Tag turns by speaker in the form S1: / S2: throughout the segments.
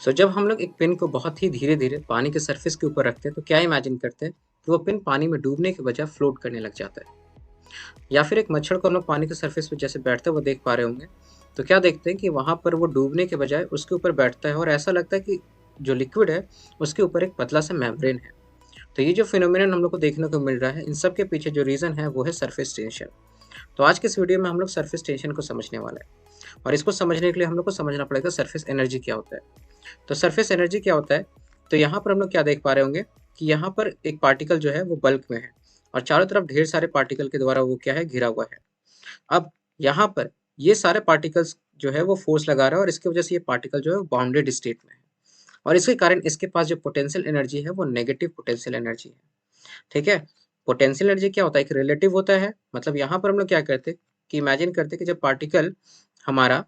S1: जब हम लोग एक पिन को बहुत ही धीरे-धीरे पानी के सरफेस के ऊपर रखते हैं, तो क्या इमेजिन करते हैं कि वो पिन पानी में डूबने के बजाय फ्लोट करने लग जाता है। या फिर एक मच्छर को हम लोग पानी के सरफेस पे जैसे बैठते हुए देख पा रहे होंगे, तो क्या देखते हैं कि वहाँ पर वो डूबने के बजाय उसके ऊपर बैठता है और ऐसा लगता है कि जो लिक्विड है, उसके ऊपर एक पतला सा मेम्ब्रेन है। तो ये जो फिनोमिनन हम लोग को देखने को मिल रहा है, इन सब के पीछे जो रीज़न है, वो है सरफेस टेंशन। तो आज के इस वीडियो में हम लोग सरफेस टेंशन को समझने वाले हैं और इसको समझने के लिए हम लोग को समझना पड़ेगा सरफेस एनर्जी क्या होता है। तो सरफेस एनर्जी क्या होता है? तो यहाँ पर हम लोग क्या देख पा रहे होंगे कि यहाँ पर एक पार्टिकल जो है वो बल्क में है और चारों तरफ ढेर सारे पार्टिकल के द्वारा वो क्या है, घिरा हुआ है। अब यहाँ पर ये सारे पार्टिकल्स जो है वो फोर्स लगा रहा है और इसकी वजह से ये पार्टिकल जो है बाउंडेड स्टेट में है और इसके कारण इसके पास जो पोटेंशियल एनर्जी है वो नेगेटिव पोटेंशियल एनर्जी है। ठीक है। पोटेंशियल एनर्जी क्या होता है? एक रिलेटिव होता है। मतलब यहाँ पर हम लोग क्या करते हैं कि इमेजिन करते हैं कि जब पार्टिकल हमारा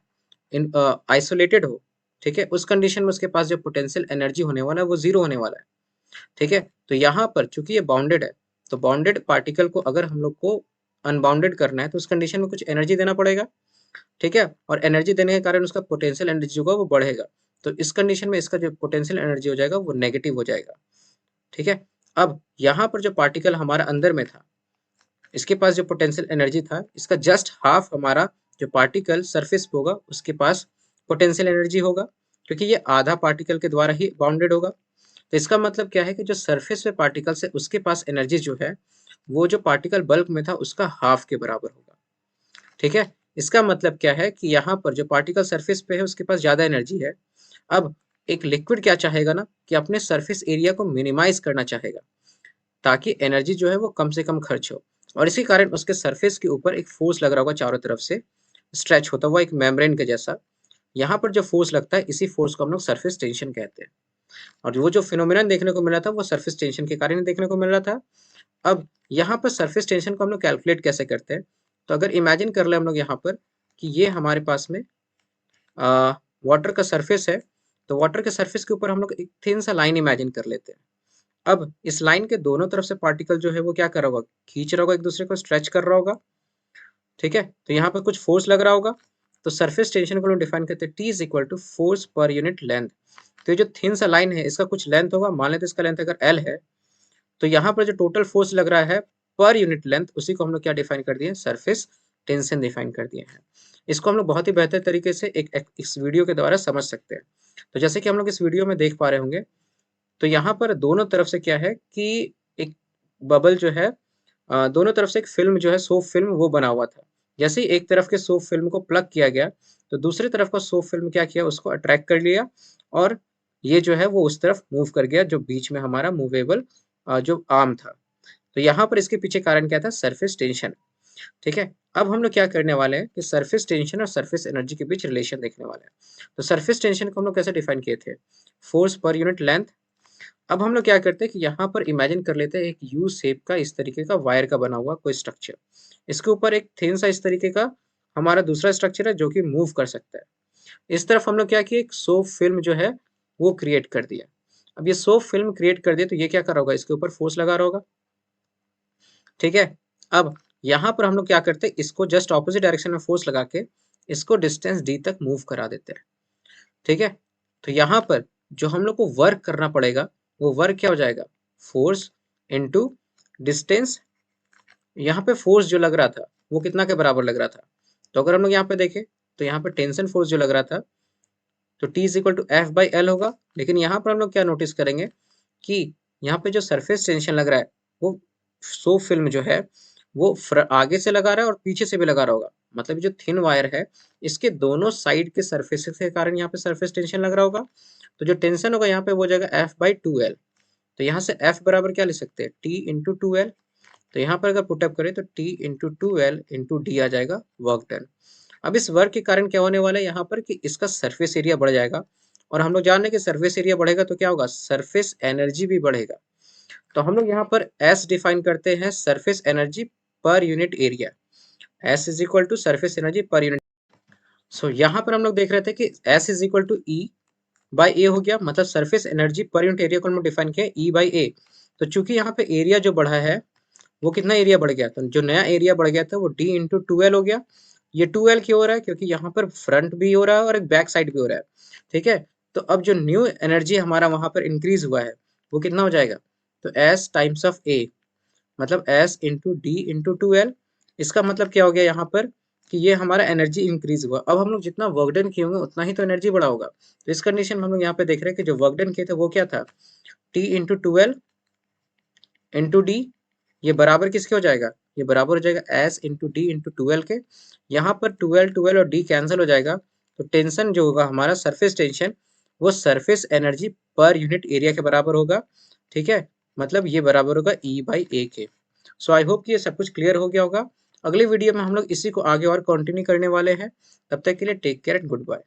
S1: इन आइसोलेटेड हो, ठीक है, उस कंडीशन में उसके पास जो पोटेंशियल एनर्जी होने वाला है वो जीरो होने वाला है। ठीक है। तो यहाँ पर चूंकि ये बाउंडेड है, तो बाउंडेड पार्टिकल को अगर हम लोग को अनबाउंडेड करना है तो उस कंडीशन में कुछ एनर्जी देना पड़ेगा। ठीक है। और एनर्जी देने के कारण उसका पोटेंशियल एनर्जी होगा वो बढ़ेगा। तो इस कंडीशन में इसका जो पोटेंशियल एनर्जी हो जाएगा वो नेगेटिव हो जाएगा। ठीक है। अब यहाँ पर जो पार्टिकल हमारा अंदर में था, इसके पास जो पोटेंशियल एनर्जी था, इसका जस्ट हाफ हमारा जो पार्टिकल सरफेस पे होगा उसके पास पोटेंशियल एनर्जी होगा, क्योंकि ये आधा पार्टिकल के द्वारा ही बाउंडेड होगा। तो इसका मतलब क्या है कि जो सरफेस पे पार्टिकल है उसके पास एनर्जी जो है वो जो पार्टिकल बल्क में था उसका हाफ के बराबर होगा। ठीक है। इसका मतलब क्या है कि यहाँ पर जो पार्टिकल सरफेस पे है उसके पास ज्यादा एनर्जी है। अब एक लिक्विड क्या चाहेगा ना कि अपने सरफेस एरिया को मिनिमाइज करना चाहेगा ताकि एनर्जी जो है वो कम से कम खर्च हो। और इसी कारण उसके सरफेस के ऊपर एक फोर्स लग रहा होगा चारों तरफ से, स्ट्रेच होता हुआ एक मेम्ब्रेन के जैसा। यहाँ पर जो फोर्स लगता है इसी फोर्स को हम लोग सरफेस टेंशन कहते हैं। और वो जो फिनोमिनन देखने को मिला था वो सरफेस टेंशन के कारण ही देखने को मिल रहा था। अब यहाँ पर सरफेस टेंशन को हम लोग कैलकुलेट कैसे करते हैं? तो अगर इमेजिन कर ले हम लोग यहाँ पर कि ये हमारे पास में वाटर का सरफेस है, तो वाटर के सरफेस के ऊपर हम लोग एक थिन सा लाइन इमेजिन कर लेते हैं। अब इस लाइन के दोनों तरफ से पार्टिकल जो है वो क्या कर रहा होगा, खींच रहा होगा, एक दूसरे को स्ट्रेच कर रहा होगा। ठीक है। तो यहाँ पर कुछ फोर्स लग रहा होगा। तो सरफेस टेंशन को हम डिफाइन करते हैं T is equal to force per unit length. तो ये जो थिन सा लाइन है इसका कुछ लेंथ होगा, मान लेते हैं इसका लेंथ अगर एल है, तो यहाँ पर जो टोटल फोर्स लग रहा है पर यूनिट लेंथ, उसी को हम लोग क्या डिफाइन कर दिए, सरफेस टेंशन डिफाइन कर दिए हैं। इसको हम लोग बहुत ही बेहतर तरीके से इस वीडियो के द्वारा समझ सकते हैं। तो जैसे कि हम लोग इस वीडियो में देख पा रहे होंगे, तो यहाँ पर दोनों तरफ से क्या है कि एक बबल जो है, दोनों तरफ से एक फिल्म जो है, सोप फिल्म वो बना हुआ था। जैसे ही एक तरफ के सोप फिल्म को प्लग किया गया, तो दूसरी तरफ का सोप फिल्म क्या किया, उसको अट्रैक्ट कर लिया और ये जो है वो उस तरफ मूव कर गया जो बीच में हमारा मूवेबल जो आर्म था। तो यहाँ पर इसके पीछे कारण क्या था, सरफेस टेंशन। ठीक है। अब हम लोग क्या करने वाले हैं कि सरफेस टेंशन और सरफेस एनर्जी के बीच रिलेशन देखने वाले हैं। तो सरफेस टेंशन को हम लोग कैसे डिफाइन किए थे, फोर्स पर यूनिट लेंथ। अब हम लोग क्या करते हैं कि यहाँ पर इमेजिन कर लेते हैं एक यू शेप का इस तरीके का वायर का बना हुआ कोई स्ट्रक्चर। इसके ऊपर एक थिन सा इस तरीके का हमारा दूसरा स्ट्रक्चर है जो कि मूव कर सकता है। इस तरफ हम लोग क्या किए, एक सोप फिल्म जो है वो क्रिएट कर दिया। अब ये सोप फिल्म क्रिएट कर दिया तो ये क्या कर रहा होगा, इसके ऊपर फोर्स लगा रहा होगा। ठीक है। अब यहाँ पर हम लोग क्या करते हैं, इसको जस्ट ऑपोजिट डायरेक्शन में फोर्स लगा के इसको डिस्टेंस डी तक मूव करा देते हैं। ठीक है। तो यहाँ पर जो हम लोग को वर्क करना पड़ेगा वो वर्क क्या हो जाएगा, फोर्स इनटू डिस्टेंस। यहाँ पे फोर्स जो लग रहा था वो कितना के बराबर लग रहा था, तो अगर हम लोग यहाँ पे देखें तो यहाँ पे टेंशन फोर्स जो लग रहा था तो T is equal to F by L होगा। लेकिन यहाँ पर हम लोग क्या नोटिस करेंगे कि यहाँ पे जो सरफेस टेंशन लग रहा है वो सो फिल्म जो है वो आगे से लगा रहा है और पीछे से भी लगा रहा होगा। मतलब जो थिन वायर है इसके दोनों साइड के सरफेस के कारण यहाँ पे सरफेस टेंशन लग रहा होगा। तो जो टेंशन होगा यहाँ पे वो हो जाएगा एफ बाई टू एल। तो यहाँ से एफ बराबर क्या लिख सकते हैं, टी इंटू टू एल। तो यहाँ पर अगर पुटअप करें तो T into two L into D आ जाएगा वर्क डन। अब इस वर्क के कारण क्या होने वाला है यहाँ पर कि इसका सरफेस एरिया बढ़ जाएगा और हम लोग जान रहे हैं कि सरफेस एरिया बढ़ेगा तो क्या होगा, सरफेस एनर्जी भी बढ़ेगा। तो हम लोग यहाँ पर एस डिफाइन करते हैं surface energy per unit area. S is equal to surface energy per unit. So यहाँ पर हम लोग देख रहे थे कि S is equal to E by A हो गया, मतलब surface energy per unit area को हम लोग डिफाइन किया ई बाई ए। तो चूंकि यहाँ पे एरिया जो बढ़ा है वो कितना एरिया बढ़ गया, तो जो नया एरिया बढ़ गया था वो डी इंटू टूएल हो गया। ये टूएल क्यों हो रहा है, क्योंकि यहाँ पर फ्रंट भी हो रहा है और एक बैक साइड भी हो रहा है। ठीक है। तो अब जो न्यू एनर्जी हमारा वहां पर इंक्रीज हुआ है वो कितना हो जाएगा, तो एस टाइम्स ऑफ ए, मतलब S into D into two L. इसका मतलब क्या हो गया यहाँ पर कि ये हमारा एनर्जी इंक्रीज हुआ। अब हम लोग जितना वर्क डन किए होंगे उतना ही तो एनर्जी बढ़ा होगा। तो इस कंडीशन में हम लोग यहाँ पे देख रहे हैं कि जो वर्क डन किए थे वो क्या था, T into twelve into D, ये बराबर किसके हो जाएगा, ये बराबर हो जाएगा S into D into twelve के। यहाँ पर टूएल्व टूएल्व और डी कैंसिल हो जाएगा, तो टेंशन जो होगा हमारा सरफेस टेंशन, वो surface energy per unit area के बराबर होगा। ठीक है, मतलब ये बराबर होगा ई बाई ए के। सो आई होप कि ये सब कुछ क्लियर हो गया होगा। अगले वीडियो में हम लोग इसी को आगे और कंटिन्यू करने वाले हैं। तब तक के लिए take care and good bye.